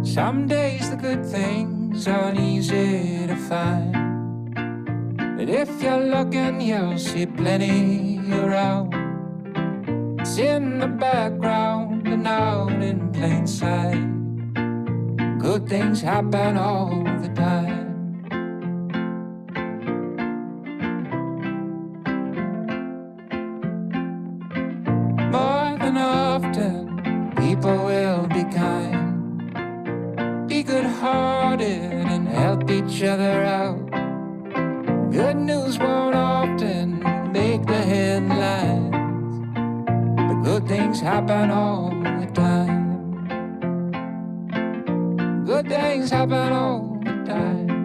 Some days the good things aren't easy to find, but if you're looking, you'll see plenty around. It's in the background and out in plain sight. Good things happen all the time. More than often, people will be kind, be good-hearted and help each other out. Good news won't often make the headlines, but good things happen all the time. Good things happen all the time.